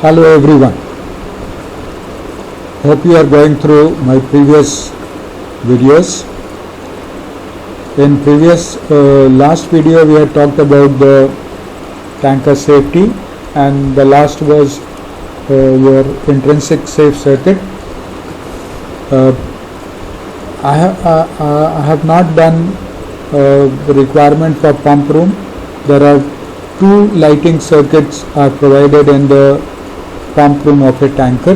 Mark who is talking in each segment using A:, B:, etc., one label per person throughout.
A: Hello everyone. Hope you are going through my previous videos. In previous last video we had talked about the tanker safety, and the last was your intrinsic safe circuit. I have not done the requirement for pump room. There are two lighting circuits are provided in the pump room of a tanker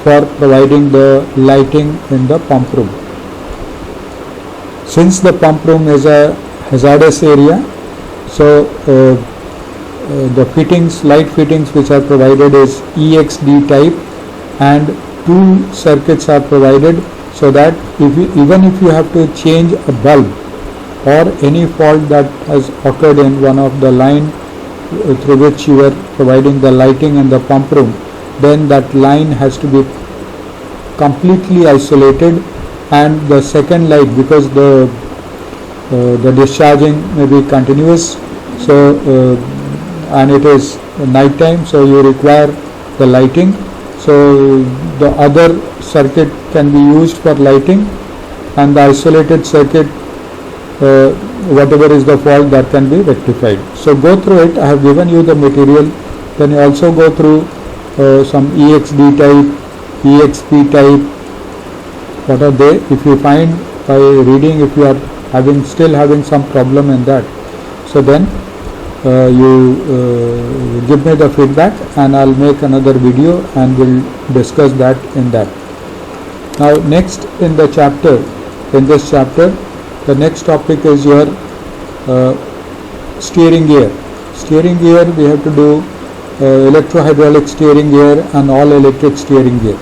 A: for providing the lighting in the pump room. Since the pump room is a hazardous area, so the fittings, light fittings which are provided is EXD type, and two circuits are provided so that even if you have to change a bulb or any fault that has occurred in one of the line through which you are providing the lighting in the pump room, then that line has to be completely isolated, and the second light, because the discharging may be continuous, so and it is night time, so you require the lighting. So the other circuit can be used for lighting, and the isolated circuit, whatever is the fault, that can be rectified. So go through it. I have given you the material. Then you also go through some EXD type, EXP type. What are they? If you find by reading, if you are still having some problem in that, so then you give me the feedback, and I'll make another video and we'll discuss that in that. Now next in this chapter, the next topic is your steering gear. Steering gear, we have to do electro-hydraulic steering gear and all electric steering gear.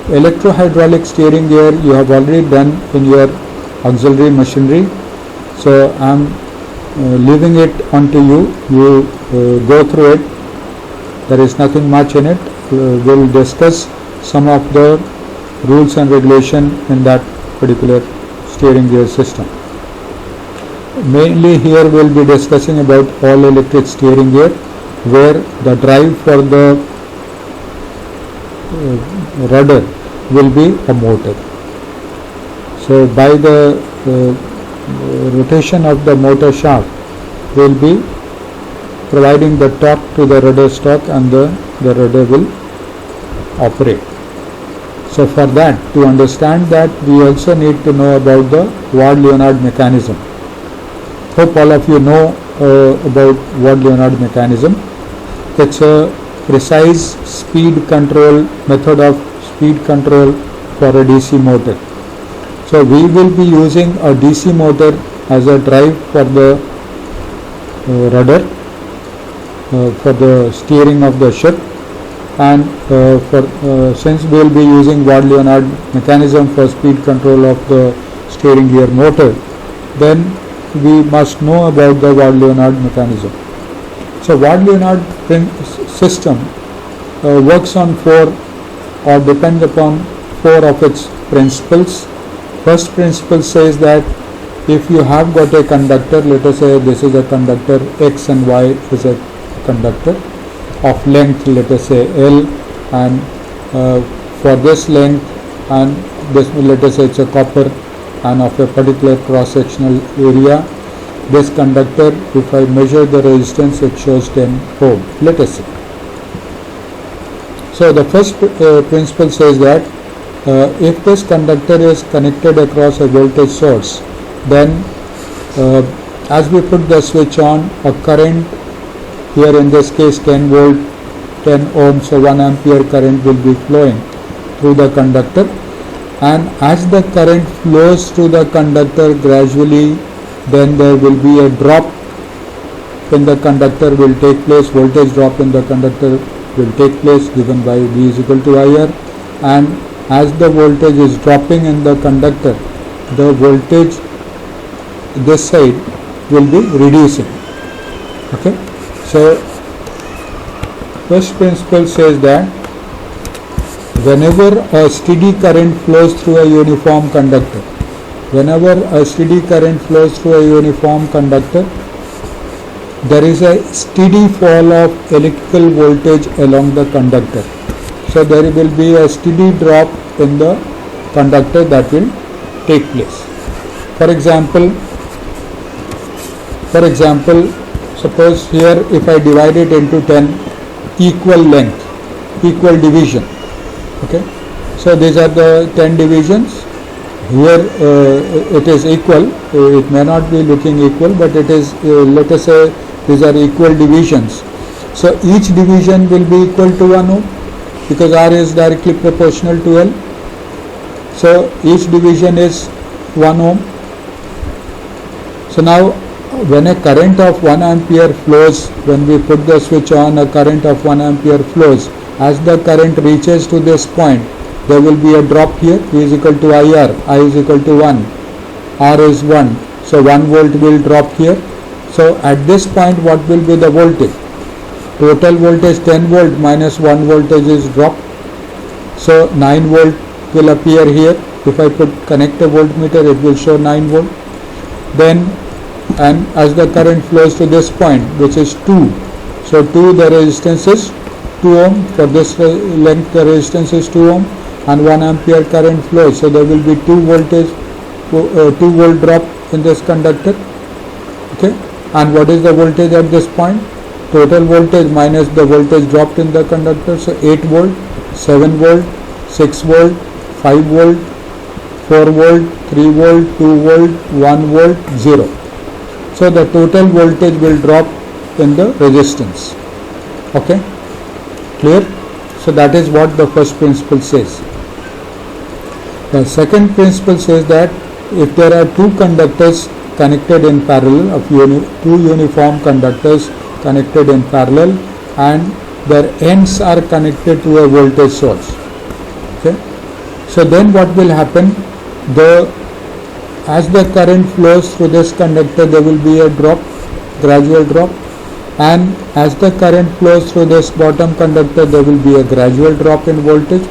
A: Electro-hydraulic steering gear you have already done in your auxiliary machinery, so I am leaving it onto you. You go through it. There is nothing much in it. We'll discuss some of the rules and regulation in that particular steering gear system. Mainly here we'll be discussing about all electric steering gear, where the drive for the rudder will be a motor. So by the rotation of the motor shaft will be providing the torque to the rudder stock, and the rudder will operate. So for that, to understand that, we also need to know about the Ward-Leonard mechanism. Hope all of you know about Ward-Leonard mechanism. It's a precise speed control method of speed control for a DC motor. So we will be using a DC motor as a drive for the rudder, for the steering of the ship, and since we will be using Ward-Leonard mechanism for speed control of the steering gear motor, then we must know about the Ward-Leonard mechanism. So Ward-Leonard system works on four, or depends upon four of its principles. First principle says that if you have got a conductor, let us say this is a conductor, X and Y is a conductor of length, let us say L, and for this length, and this, let us say it's a copper, and of a particular cross-sectional area, this conductor, if I measure the resistance, it shows 10 ohm, let us say. So the first principle says that if this conductor is connected across a voltage source, then as we put the switch on, a current, here in this case 10 volt, 10 ohm, so 1 ampere current will be flowing through the conductor, and as the current flows through the conductor gradually, then there will be a drop in the conductor will take place, voltage drop in the conductor will take place, given by V is equal to IR, and as the voltage is dropping in the conductor, the voltage this side will be reducing. Okay, so first principle says that whenever a steady current flows through a uniform conductor, there is a steady fall of electrical voltage along the conductor. So there will be a steady drop in the conductor that will take place. For example, suppose here if I divide it into 10 equal length, equal division, okay, so these are the 10 divisions. Here it is equal, it may not be looking equal, but it is, let us say these are equal divisions. So each division will be equal to 1 ohm because R is directly proportional to L. So each division is 1 ohm. So now when a current of 1 ampere flows, when we put the switch on, a current of 1 ampere flows. As the current reaches to this point, there will be a drop here, V is equal to IR, I is equal to 1, R is 1. So 1 volt will drop here. So at this point what will be the voltage? Total voltage 10 volt minus 1 voltage is dropped. So 9 volt will appear here. If I connect a voltmeter, it will show 9 volt. Then, and as the current flows to this point, which is 2, so 2, the resistance is 2 ohm. For this length the resistance is 2 ohm and 1 ampere current flows. So there will be 2 volt drop in this conductor. Okay, and what is the voltage at this point? Total voltage minus the voltage dropped in the conductor. So 8 volt, 7 volt, 6 volt, 5 volt, 4 volt, 3 volt, 2 volt, 1 volt, 0. So the total voltage will drop in the resistance. Okay, clear? So that is what the first principle says. The second principle says that if there are two conductors connected in parallel, of two uniform conductors connected in parallel, and their ends are connected to a voltage source. Okay, so then what will happen? As the current flows through this conductor, there will be a drop, gradual drop, and as the current flows through this bottom conductor, there will be a gradual drop in voltage.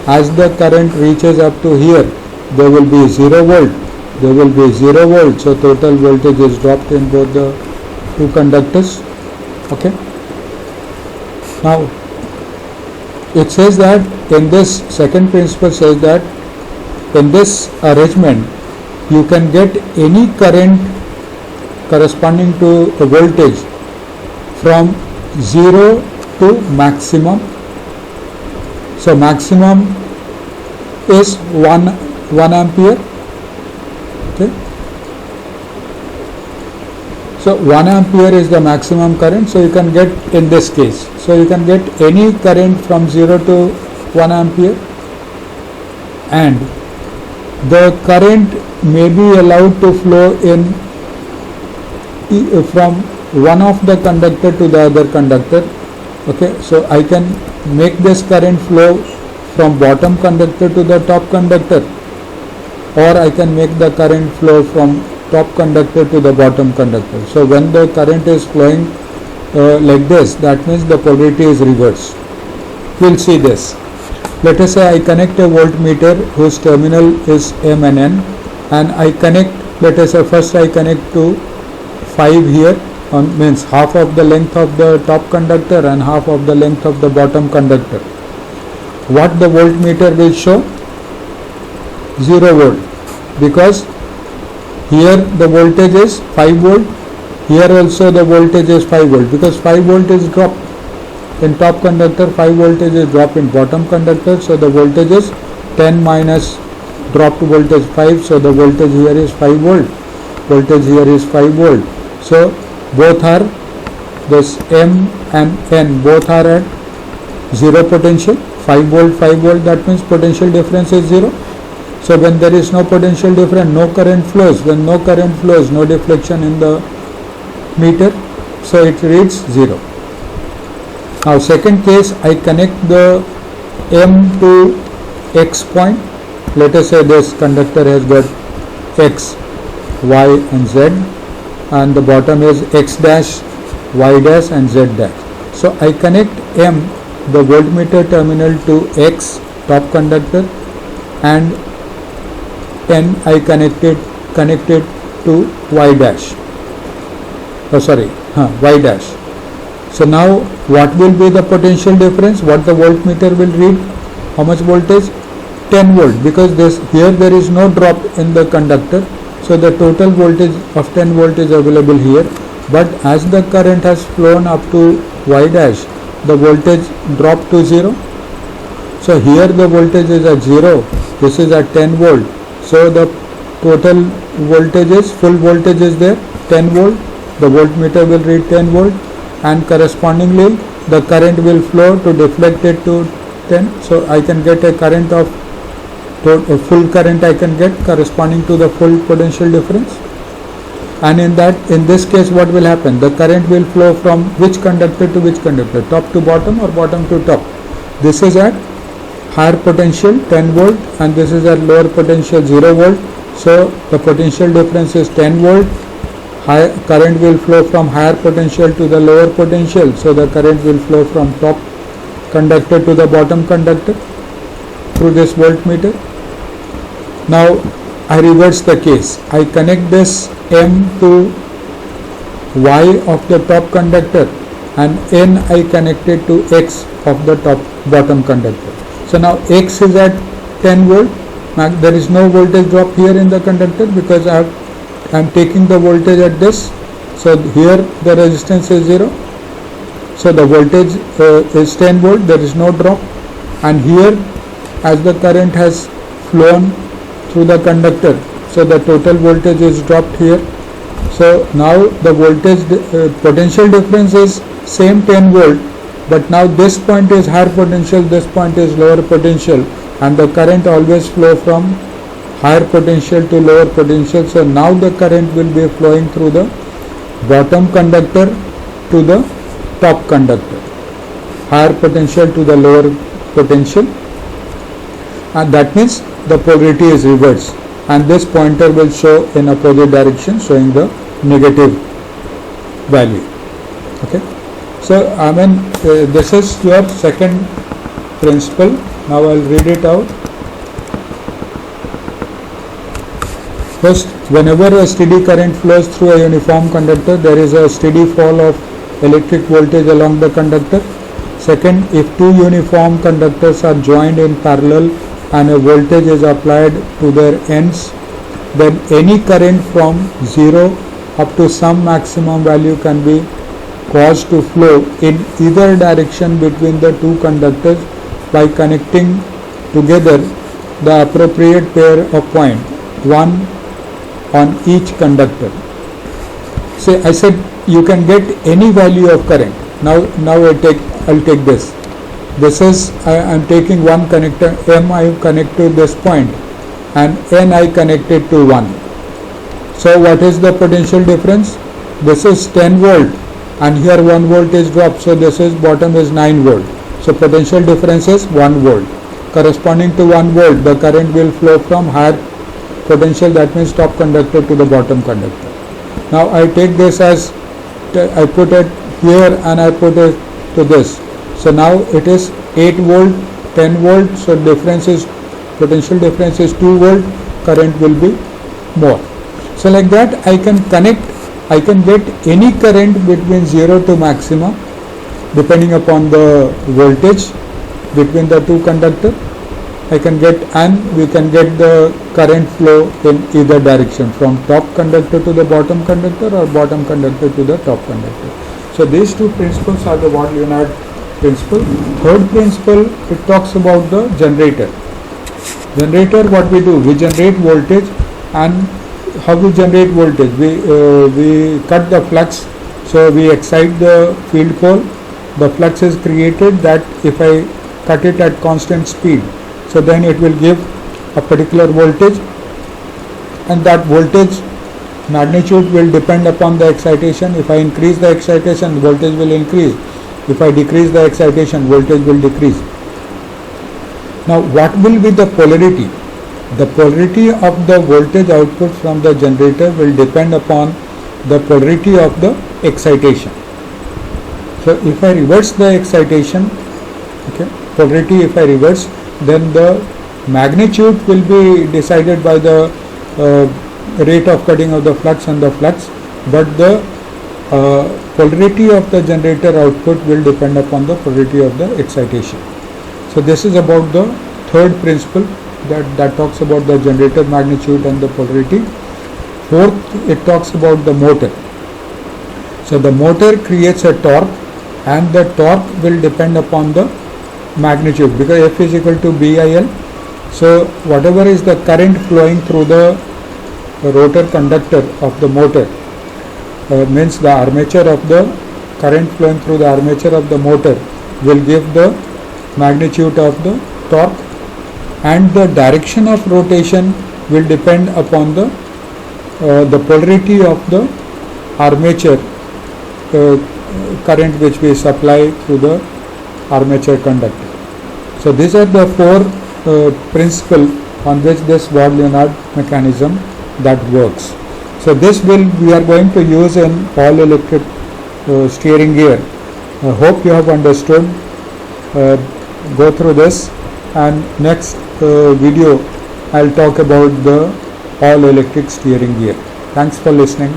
A: As the current reaches up to here, there will be 0 volt. There will be 0 volt. So total voltage is dropped in both the two conductors. Okay. Now it says that in this second principle says that in this arrangement you can get any current corresponding to a voltage from 0 to maximum. So maximum is 1 ampere. Okay. So 1 ampere is the maximum current. So you can get in this case. So you can get any current from 0 to 1 ampere, and the current may be allowed to flow in from one of the conductor to the other conductor. Okay, so I can make this current flow from bottom conductor to the top conductor, or I can make the current flow from top conductor to the bottom conductor. So when the current is flowing like this, that means the polarity is reversed. We'll see this. Let us say I connect a voltmeter whose terminal is M and N, and I connect, let us say first I connect to 5 here, means half of the length of the top conductor and half of the length of the bottom conductor. What the voltmeter will show? 0 volt, because here the voltage is 5 volt, here also the voltage is 5 volt, because 5 volt is dropped in top conductor, 5 voltage is dropped in bottom conductor. So the voltage is 10 minus dropped voltage 5, so the voltage here is 5 volt, voltage here is 5 volt. So both are, this M and N, both are at 0 potential, 5 volt, that means potential difference is 0. So when there is no potential difference, no current flows. When no current flows, no deflection in the meter, so it reads 0. Now second case, I connect the M to X point. Let us say this conductor has got X, Y and Z, and the bottom is X dash, Y dash and Z dash. So I connect M, the voltmeter terminal, to X, top conductor, and N I connected to Y dash. Y dash. So now what will be the potential difference? What the voltmeter will read? How much voltage? 10 volt, because this here there is no drop in the conductor, so the total voltage of 10 volt is available here. But as the current has flown up to Y dash, the voltage dropped to 0. So here the voltage is at 0, this is at 10 volt. So the total voltage is, full voltage is there, 10 volt. The voltmeter will read 10 volt, and correspondingly the current will flow to deflect it to 10. So I can get a current of, a full current I can get corresponding to the full potential difference. And in this case what will happen? The current will flow from which conductor to which conductor? Top to bottom or bottom to top? This is at higher potential 10 volt and this is at lower potential 0 volt. So the potential difference is 10 volt. High current will flow from higher potential to the lower potential. So the current will flow from top conductor to the bottom conductor through this voltmeter. Now I reverse the case. I connect this M to Y of the top conductor and N I connected to X of the bottom conductor. So now X is at 10 volt. Now there is no voltage drop here in the conductor because I am taking the voltage at this. So here the resistance is 0. So the voltage is 10 volt. There is no drop. And here as the current has flown through the conductor, so the total voltage is dropped here. So now the voltage potential difference is same 10 volt, but now this point is higher potential, this point is lower potential, and the current always flow from higher potential to lower potential. So now the current will be flowing through the bottom conductor to the top conductor, higher potential to the lower potential, and that means the polarity is reversed, and this pointer will show in opposite direction, showing the negative value. Okay, so this is your second principle. Now I'll read it out. First, whenever a steady current flows through a uniform conductor, there is a steady fall of electric voltage along the conductor. Second, if two uniform conductors are joined in parallel and a voltage is applied to their ends, then any current from 0 up to some maximum value can be caused to flow in either direction between the two conductors by connecting together the appropriate pair of points, one on each conductor. Say I said you can get any value of current. Now I'll take this. This is I am taking one connector M, I connect to this point, and N I connected to 1. So what is the potential difference? This is 10 volt and here 1 volt is dropped, so this is bottom is 9 volt. So potential difference is 1 volt. Corresponding to 1 volt, the current will flow from higher potential, that means top conductor, to the bottom conductor. Now I take this as, I put it here and I put it to this. So now it is 8 volt, 10 volt, so potential difference is 2 volt, current will be more. So like that I can get any current between 0 to maximum depending upon the voltage between the two conductors. I can get, and we can get the current flow in either direction, from top conductor to the bottom conductor or bottom conductor to the top conductor. So these two principles are the Watt-Leonard principle. Third principle, it talks about the generator. Generator, what we do? We generate voltage, and how we generate voltage? We cut the flux, so we excite the field pole. The flux is created that if I cut it at constant speed, so then it will give a particular voltage, and that voltage magnitude will depend upon the excitation. If I increase the excitation, voltage will increase. If I decrease the excitation, voltage will decrease. Now what will be the polarity? The polarity of the voltage output from the generator will depend upon the polarity of the excitation. So if I reverse the excitation, okay, polarity if I reverse, then the magnitude will be decided by the rate of cutting of the flux and the flux, but the polarity of the generator output will depend upon the polarity of the excitation. So this is about the third principle that talks about the generator magnitude and the polarity. Fourth, it talks about the motor. So the motor creates a torque, and the torque will depend upon the magnitude, because F is equal to BIL. So whatever is the current flowing through the rotor conductor of the motor, means the armature of the current flowing through the armature of the motor will give the magnitude of the torque, and the direction of rotation will depend upon the polarity of the armature current which we supply through the armature conductor. So these are the four principles on which this Ward-Leonard mechanism that works. So this we are going to use in all electric steering gear. I hope you have understood. Go through this, and next video I'll talk about the all electric steering gear. Thanks for listening.